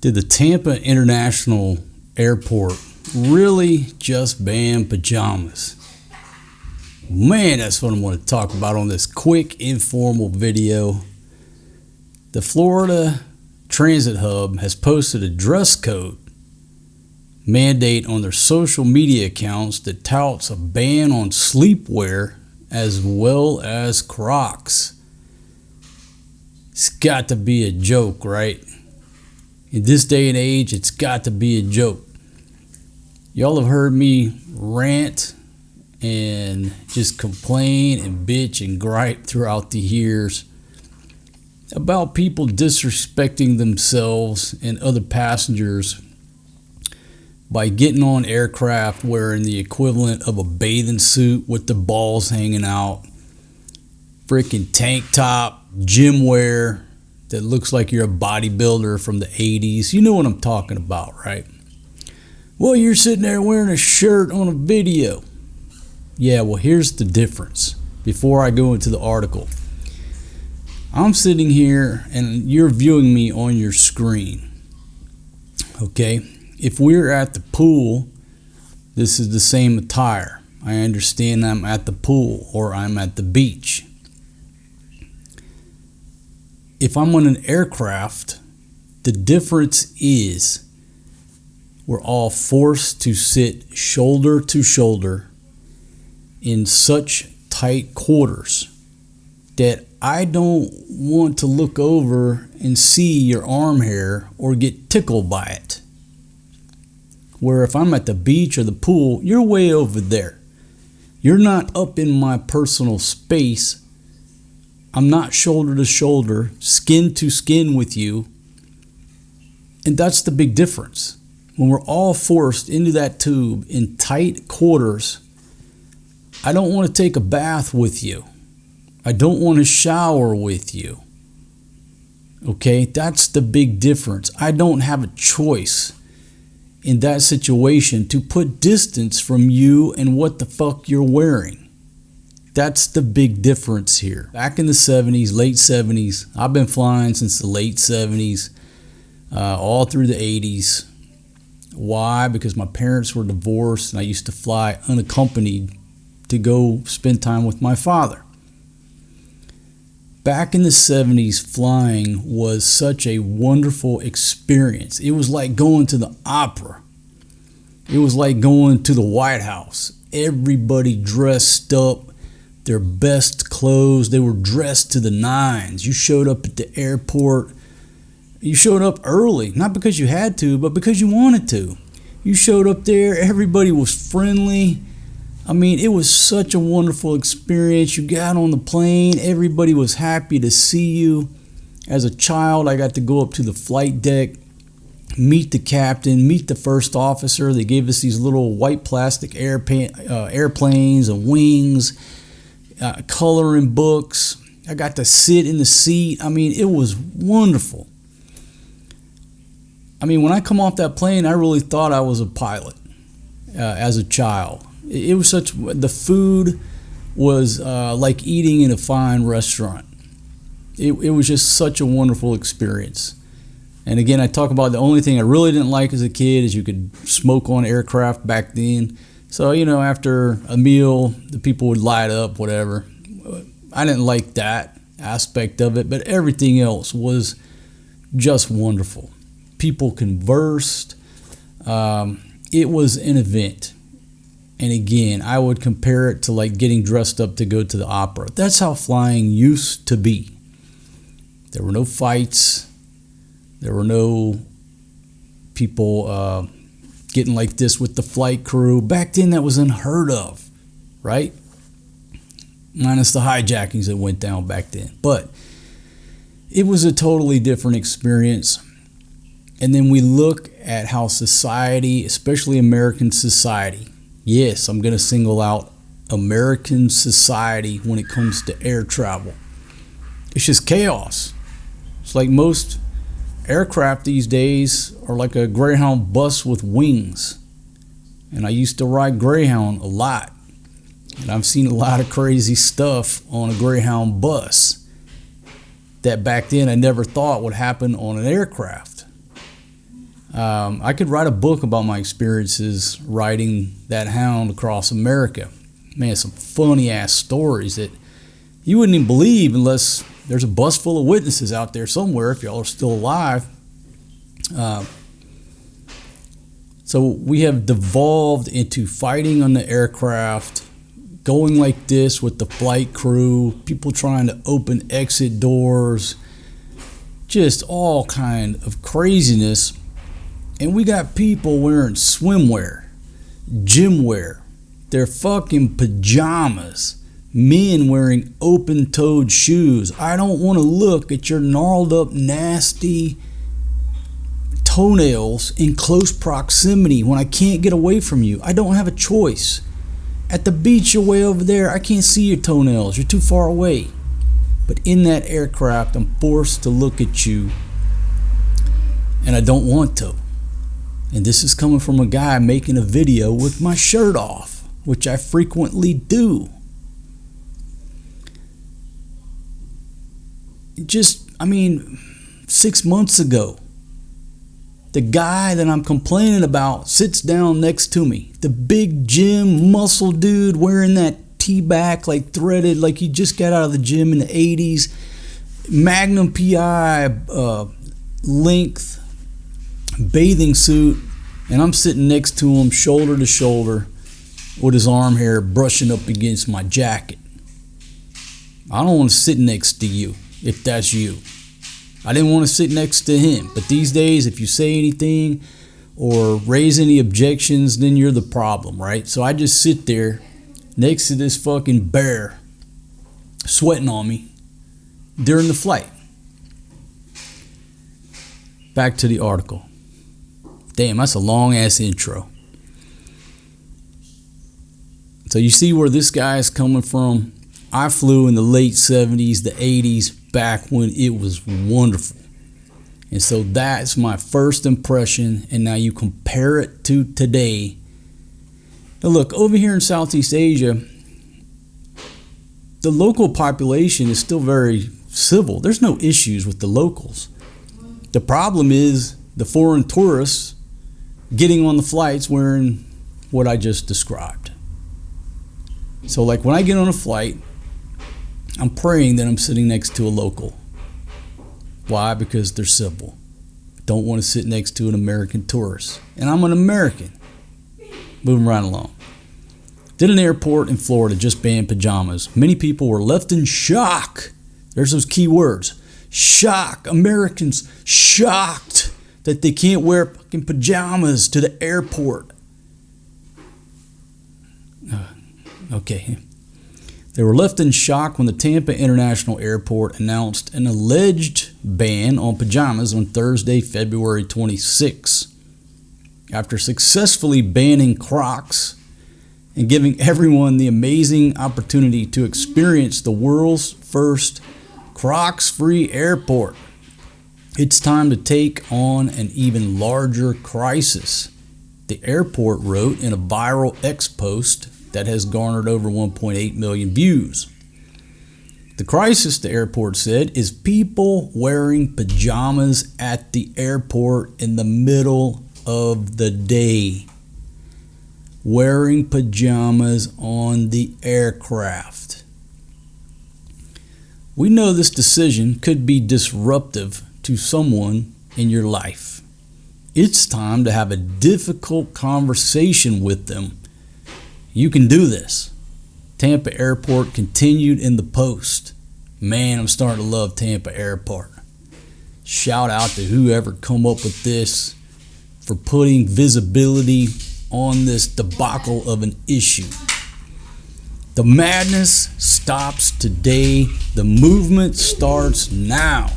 Did the Tampa International Airport really just ban pajamas? Man, that's what I want to talk about on this quick, informal video. The Florida Transit Hub has posted a dress code mandate on their social media accounts that touts a ban on sleepwear as well as Crocs. It's got to be a joke, right? In this day and age, it's got to be a joke. Y'all have heard me rant and just complain and bitch and gripe throughout the years about people disrespecting themselves and other passengers by getting on aircraft wearing the equivalent of a bathing suit with the balls hanging out, freaking tank top, gym wear that looks like you're a bodybuilder from the 80s. You know what I'm talking about, right? Well, you're sitting there wearing a shirt on a video. Yeah, well, here's the difference. Before I go into the article, I'm sitting here and you're viewing me on your screen. Okay, if we're at the pool, this is the same attire. I understand I'm at the pool or I'm at the beach. If I'm on an aircraft, the difference is we're all forced to sit shoulder to shoulder in such tight quarters that I don't want to look over and see your arm hair or get tickled by it. Where if I'm at the beach or the pool, you're way over there. You're not up in my personal space. I'm not shoulder to shoulder, skin to skin with you. And that's the big difference. When we're all forced into that tube in tight quarters, I don't want to take a bath with you. I don't want to shower with you. Okay, that's the big difference. I don't have a choice in that situation to put distance from you and what the fuck you're wearing. That's the big difference here. Back in the 70s, late 70s, I've been flying since the late 70s, all through the 80s. Why? Because my parents were divorced and I used to fly unaccompanied to go spend time with my father. Back in the 70s, flying was such a wonderful experience. It was like going to the opera. It was like going to the White House. Everybody dressed up, their best clothes. They were dressed to the nines. You showed up at the airport. You showed up early, not because you had to, but because you wanted to. You showed up there. Everybody was friendly. I mean, it was such a wonderful experience. You got on the plane. Everybody was happy to see you. As a child, I got to go up to the flight deck, meet the captain, meet the first officer. They gave us these little white plastic airplanes and wings, coloring books. I got to sit in the seat. I mean, it was wonderful. I mean, when I come off that plane, I really thought I was a pilot as a child. It was the food was like eating in a fine restaurant. It was just such a wonderful experience. And again, I talk about the only thing I really didn't like as a kid is you could smoke on aircraft back then. So, you know, after a meal, the people would light up, whatever. I didn't like that aspect of it, but everything else was just wonderful. People conversed. It was an event. And again, I would compare it to like getting dressed up to go to the opera. That's how flying used to be. There were no fights. There were no people getting like this with the flight crew. Back then, that was unheard of, right? Minus the hijackings that went down back then. But it was a totally different experience. And then we look at how society, especially American society, yes, I'm going to single out American society when it comes to air travel. It's just chaos. It's like most aircraft these days are like a Greyhound bus with wings. And I used to ride Greyhound a lot. And I've seen a lot of crazy stuff on a Greyhound bus that back then I never thought would happen on an aircraft. I could write a book about my experiences riding that hound across America. Man, some funny ass stories that you wouldn't even believe unless there's a bus full of witnesses out there somewhere, if y'all are still alive. So we have devolved into fighting on the aircraft, going like this with the flight crew, people trying to open exit doors, just all kind of craziness. And we got people wearing swimwear, gym wear, their fucking pajamas, men wearing open-toed shoes. I don't want to look at your gnarled up, nasty toenails in close proximity when I can't get away from you. I don't have a choice. At the beach, you're way over there. I can't see your toenails. You're too far away. But in that aircraft, I'm forced to look at you, and I don't want to. And this is coming from a guy making a video with my shirt off, which I frequently do. Just, 6 months ago, the guy that I'm complaining about sits down next to me. The big gym muscle dude wearing that T-back, like threaded, like he just got out of the gym in the 80s. Magnum PI length bathing suit. And I'm sitting next to him, shoulder to shoulder, with his arm hair brushing up against my jacket. I don't want to sit next to you, if that's you. I didn't want to sit next to him. But these days, if you say anything or raise any objections, then you're the problem, right? So I just sit there next to this fucking bear sweating on me during the flight. Back to the article. Damn, that's a long ass intro. So you see where this guy is coming from. I flew in the late 70s, the 80s, back when it was wonderful. And so that's my first impression. And now you compare it to today. Now look, over here in Southeast Asia, the local population is still very civil. There's no issues with the locals. The problem is the foreign tourists getting on the flights wearing what I just described. So like when I get on a flight, I'm praying that I'm sitting next to a local. Why? Because they're civil. Don't want to sit next to an American tourist. And I'm an American. Moving right along. Did an airport in Florida just ban pajamas. Many people were left in shock. There's those key words. Shock. Americans shocked that they can't wear fucking pajamas to the airport. Okay. They were left in shock when the Tampa International Airport announced an alleged ban on pajamas on Thursday, February 26. After successfully banning Crocs and giving everyone the amazing opportunity to experience the world's first Crocs-free airport, it's time to take on an even larger crisis. The airport wrote in a viral X post that has garnered over 1.8 million views. The crisis, the airport said, is people wearing pajamas at the airport in the middle of the day. Wearing pajamas on the aircraft. We know this decision could be disruptive to someone in your life. It's time to have a difficult conversation with them. You can do this. Tampa Airport continued in the post. Man, I'm starting to love Tampa Airport. Shout out to whoever come up with this for putting visibility on this debacle of an issue. The madness stops today. The movement starts now.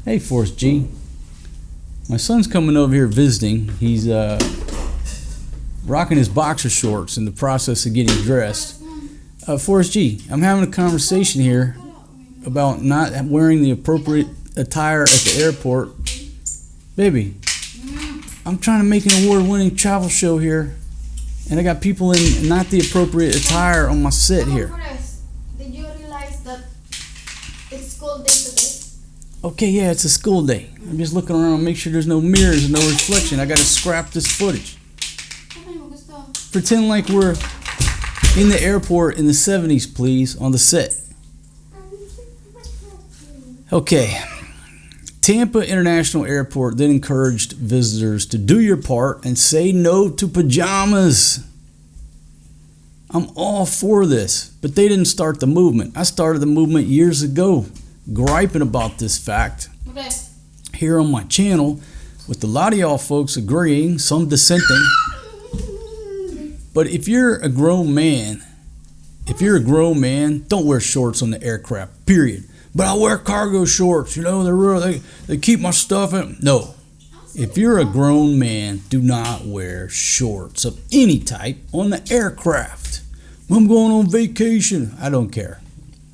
Hey, Forrest G. My son's coming over here visiting. He's rocking his boxer shorts in the process of getting dressed. Forrest G, I'm having a conversation here about not wearing the appropriate attire at the airport. Baby, I'm trying to make an award-winning travel show here, and I got people in not the appropriate attire on my set here. Forrest, did you realize that it's cold day today? Okay, yeah, it's a school day. I'm just looking around, make sure there's no mirrors and no reflection. I gotta scrap this footage. Pretend like we're in the airport in the 70s, please, on the set. Okay. Tampa International Airport then encouraged visitors to do your part and say no to pajamas. I'm all for this, but they didn't start the movement. I started the movement years ago, griping about this fact here on my channel, with a lot of y'all folks agreeing, some dissenting. But if you're a grown man, don't wear shorts on the aircraft, period. But I wear cargo shorts, you know, they keep my stuff in. No. If you're a grown man, do not wear shorts of any type on the aircraft. I'm going on vacation. I don't care.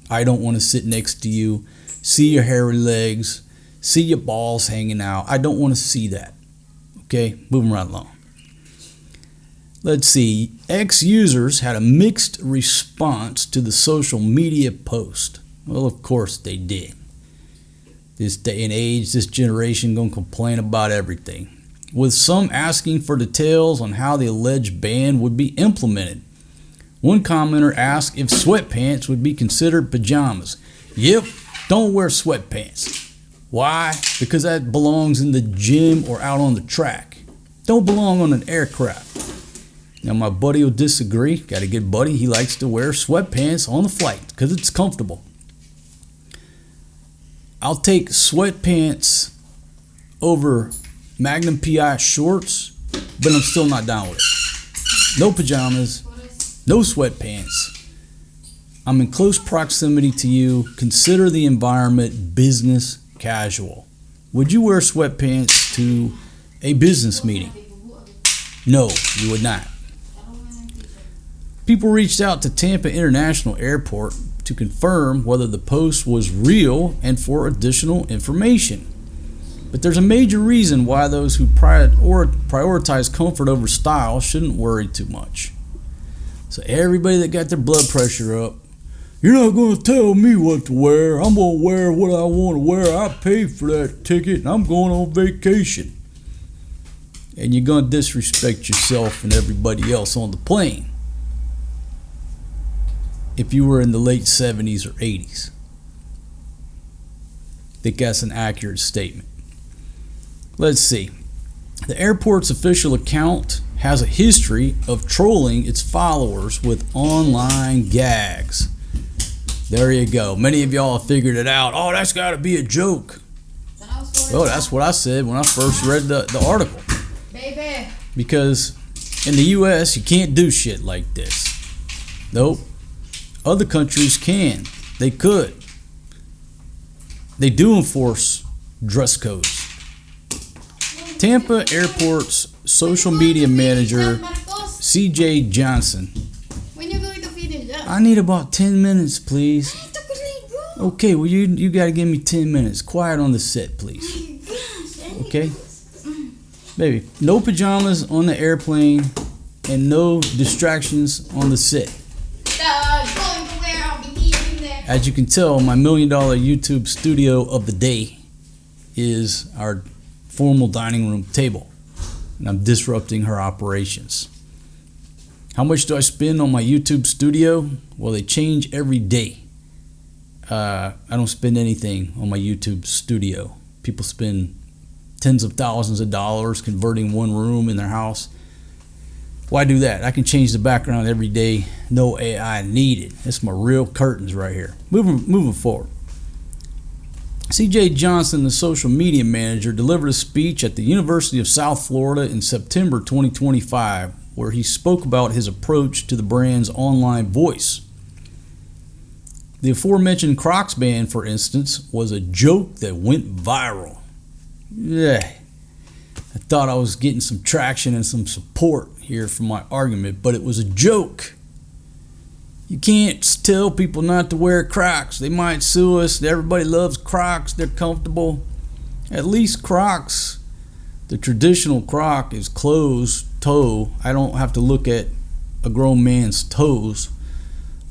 I don't want to sit next to you, see your hairy legs, see your balls hanging out. I don't want to see that. Okay, moving right along. Let's see. Ex-users had a mixed response to the social media post. Well, of course they did. This day and age, this generation gonna complain about everything, with some asking for details on how the alleged ban would be implemented. One commenter asked if sweatpants would be considered pajamas. Yep, don't wear sweatpants. Why? Because that belongs in the gym or out on the track. Don't belong on an aircraft. Now my buddy will disagree. Got a good buddy. He likes to wear sweatpants on the flight because it's comfortable. I'll take sweatpants over Magnum PI shorts, but I'm still not down with it. No pajamas, no sweatpants. I'm in close proximity to you. Consider the environment business casual. Would you wear sweatpants to a business meeting? No, you would not. People reached out to Tampa International Airport to confirm whether the post was real and for additional information. But there's a major reason why those who prioritize comfort over style shouldn't worry too much. So everybody that got their blood pressure up, you're not going to tell me what to wear. I'm going to wear what I want to wear. I paid for that ticket and I'm going on vacation. And you're going to disrespect yourself and everybody else on the plane if you were in the late 70s or 80s. I think that's an accurate statement. Let's see. The airport's official account has a history of trolling its followers with online gags. There you go. Many of y'all have figured it out. Oh, that's got to be a joke. Well, that's what I said when I first read the article. Baby. Because in the U.S., you can't do shit like this. Nope. Other countries can. They could. They do enforce dress codes. Tampa Airport's social media manager, CJ Johnson. When you going to finish up? I need about 10 minutes, please. Okay, well, you got to give me 10 minutes. Quiet on the set, please. Okay? Baby, no pajamas on the airplane and no distractions on the set. As you can tell, my $1 million YouTube studio of the day is our formal dining room table, and I'm disrupting her operations. How much do I spend on my YouTube studio? Well, they change every day. I don't spend anything on my YouTube studio. People spend tens of thousands of dollars converting one room in their house. Why do that? I can change the background every day. No AI needed. That's my real curtains right here. Moving forward. CJ Johnson, the social media manager, delivered a speech at the University of South Florida in September 2025, where he spoke about his approach to the brand's online voice. The aforementioned Crocs ban, for instance, was a joke that went viral. Yeah. I thought I was getting some traction and some support here for my argument, but it was a joke. You can't tell people not to wear Crocs. They might sue us. Everybody loves Crocs. They're comfortable. At least Crocs, the traditional Croc, is closed toe. I don't have to look at a grown man's toes.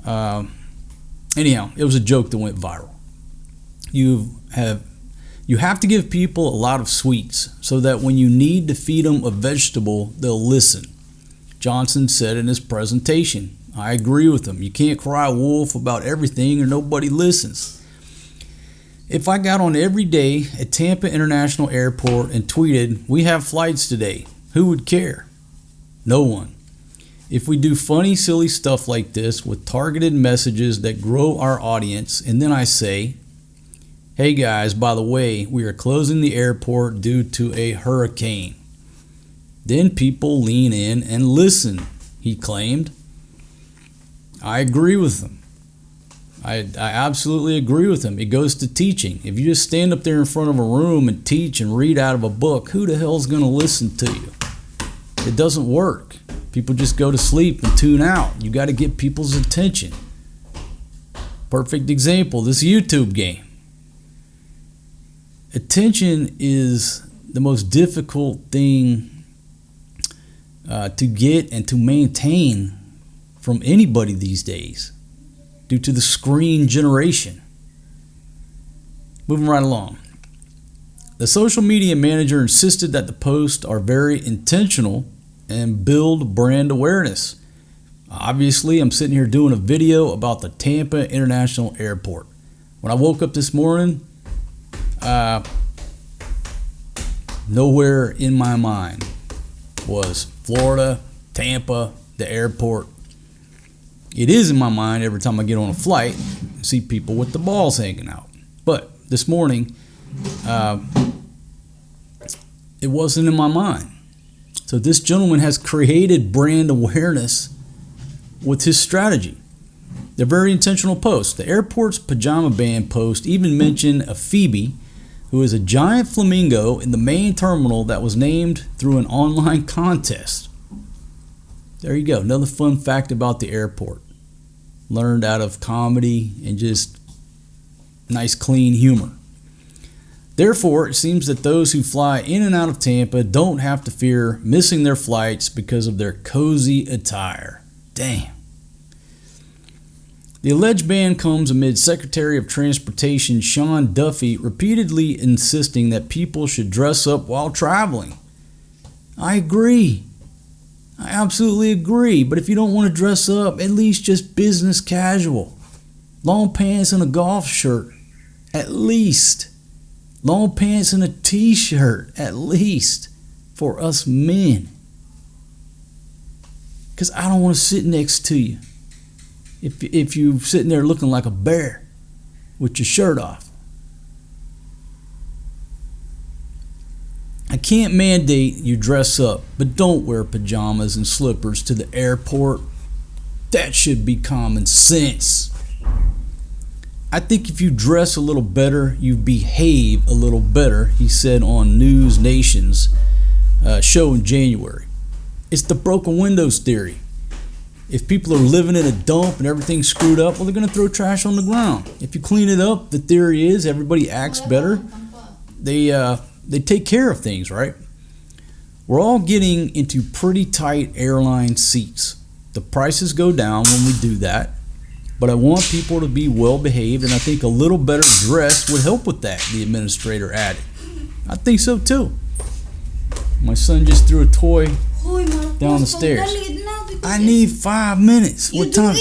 Anyhow, it was a joke that went viral. You have You have to give people a lot of sweets so that when you need to feed them a vegetable, they'll listen. Johnson said in his presentation. I agree with him. You can't cry wolf about everything or nobody listens. If I got on every day at Tampa International Airport and tweeted, "We have flights today," who would care? No one. If we do funny, silly stuff like this with targeted messages that grow our audience, and then I say, "Hey guys, by the way, we are closing the airport due to a hurricane," then people lean in and listen, he claimed. I agree with him. I absolutely agree with him. It goes to teaching. If you just stand up there in front of a room and teach and read out of a book, who the hell's going to listen to you? It doesn't work. People just go to sleep and tune out. You got to get people's attention. Perfect example, this YouTube game. Attention is the most difficult thing to get and to maintain from anybody these days due to the screen generation. Moving right along. The social media manager insisted that the posts are very intentional and build brand awareness. Obviously, I'm sitting here doing a video about the Tampa International Airport. When I woke up this morning, nowhere in my mind was Florida, Tampa, the airport. It is in my mind every time I get on a flight and see people with the balls hanging out. But this morning, it wasn't in my mind. So this gentleman has created brand awareness with his strategy. They're very intentional posts. The airport's pajama band post even mentioned a Phoebe, who is a giant flamingo in the main terminal that was named through an online contest. There you go. Another fun fact about the airport. Learned out of comedy and just nice, clean humor. Therefore, it seems that those who fly in and out of Tampa don't have to fear missing their flights because of their cozy attire. Damn. The alleged ban comes amid Secretary of Transportation Sean Duffy repeatedly insisting that people should dress up while traveling. I agree. I absolutely agree. But if you don't want to dress up, at least just business casual. Long pants and a golf shirt. At least. Long pants and a t-shirt. At least. For us men. Because I don't want to sit next to you. If you're sitting there looking like a bear with your shirt off. I can't mandate you dress up, but don't wear pajamas and slippers to the airport. That should be common sense. I think if you dress a little better, you behave a little better, he said on News Nation's show in January. It's the broken windows theory. If people are living in a dump and everything's screwed up, well, they're going to throw trash on the ground. If you clean it up, the theory is everybody acts better. They take care of things, right? We're all getting into pretty tight airline seats. The prices go down when we do that, but I want people to be well behaved, and I think a little better dress would help with that, the administrator added. I think so too. My son just threw a toy down the stairs. I need 5 minutes. What time?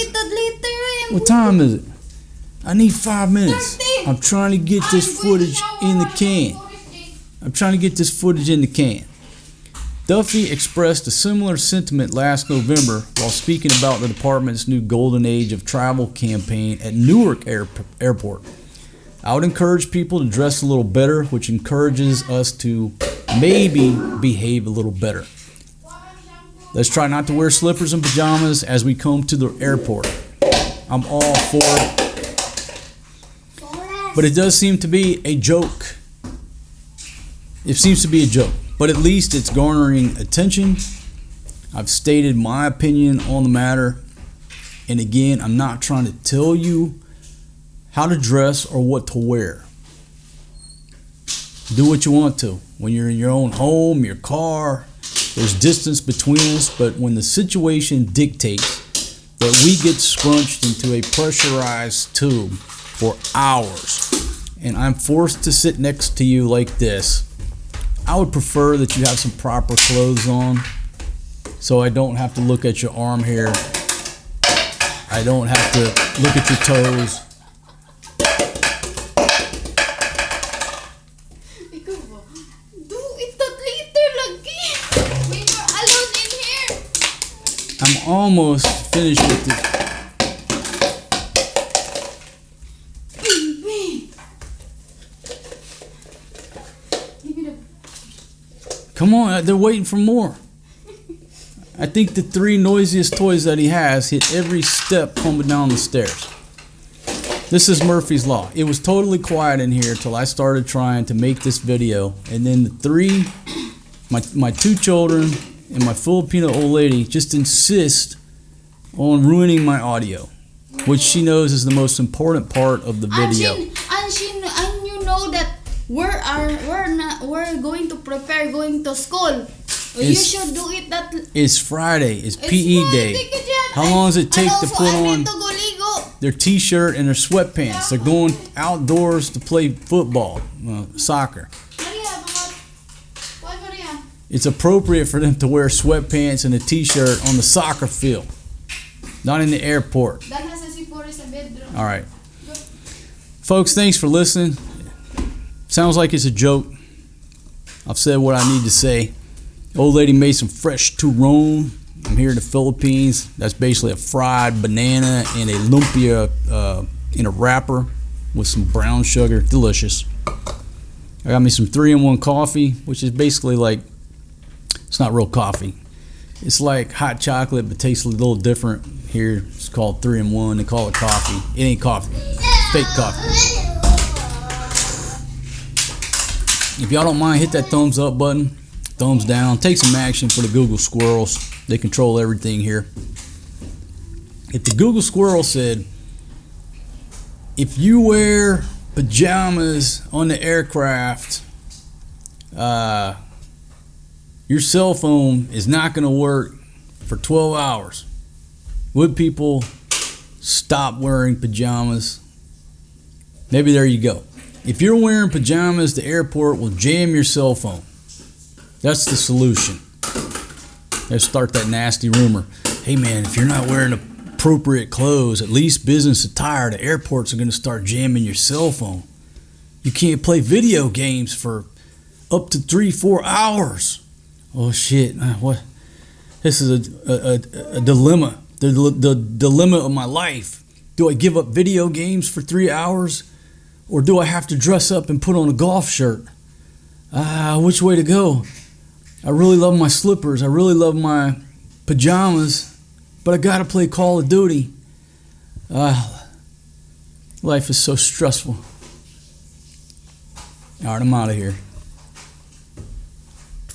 What time is it? I need 5 minutes. I'm trying to get this footage in the can. Duffy expressed a similar sentiment last November while speaking about the department's new Golden Age of Travel campaign at Newark Airport. I would encourage people to dress a little better, which encourages us to maybe behave a little better. Let's try not to wear slippers and pajamas as we come to the airport. I'm all for it. But it does seem to be a joke. It seems to be a joke. But at least it's garnering attention. I've stated my opinion on the matter. And again, I'm not trying to tell you how to dress or what to wear. Do what you want to. When you're in your own home, your car, there's distance between us, but when the situation dictates that we get scrunched into a pressurized tube for hours and I'm forced to sit next to you like this, I would prefer that you have some proper clothes on, so I don't have to look at your arm hair. I don't have to look at your toes. Do it later lagi. We were alone in here. I'm almost finished with it. Come on, they're waiting for more. I think the 3 noisiest toys that he has hit every step coming down the stairs. This is Murphy's Law. It was totally quiet in here till I started trying to make this video, and then my 2 children and my Filipino old lady just insist on ruining my audio, which she knows is the most important part of the video. And you know that we're going to prepare going to school. You should do it that. It's Friday. It's PE day. How long does it take to put on their t-shirt and their sweatpants? They're going outdoors to play football, soccer. It's appropriate for them to wear sweatpants and a t-shirt on the soccer field, not in the airport. All right. Folks, thanks for listening. Sounds like it's a joke. I've said what I need to say. Old lady made some fresh turon. I'm here in the Philippines. That's basically a fried banana and a lumpia in a wrapper with some brown sugar. Delicious. I got me some 3-in-1 coffee, which is basically like, it's not real coffee. It's like hot chocolate, but tastes a little different. Here, it's called 3-in-1. They call it coffee. It ain't coffee. It's fake coffee. If y'all don't mind, hit that thumbs up button, thumbs down. Take some action for the Google squirrels. They control everything here. If the Google squirrel said, if you wear pajamas on the aircraft, your cell phone is not going to work for 12 hours, would people stop wearing pajamas? Maybe there you go. If you're wearing pajamas, the airport will jam your cell phone. That's the solution. Let's start that nasty rumor. Hey man, if you're not wearing appropriate clothes, at least business attire, the airports are going to start jamming your cell phone. You can't play video games for up to 3-4 hours. Oh shit, what? This is a dilemma. The dilemma of my life. Do I give up video games for 3 hours? Or do I have to dress up and put on a golf shirt? Which way to go? I really love my slippers. I really love my pajamas. But I gotta play Call of Duty. Life is so stressful. Alright, I'm out of here.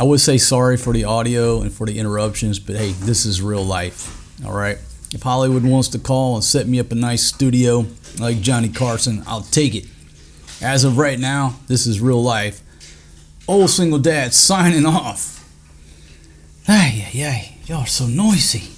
I would say sorry for the audio and for the interruptions, but hey, this is real life. Alright? If Hollywood wants to call and set me up a nice studio like Johnny Carson, I'll take it. As of right now, this is real life. Old single dad signing off. Ay, y'all are so noisy.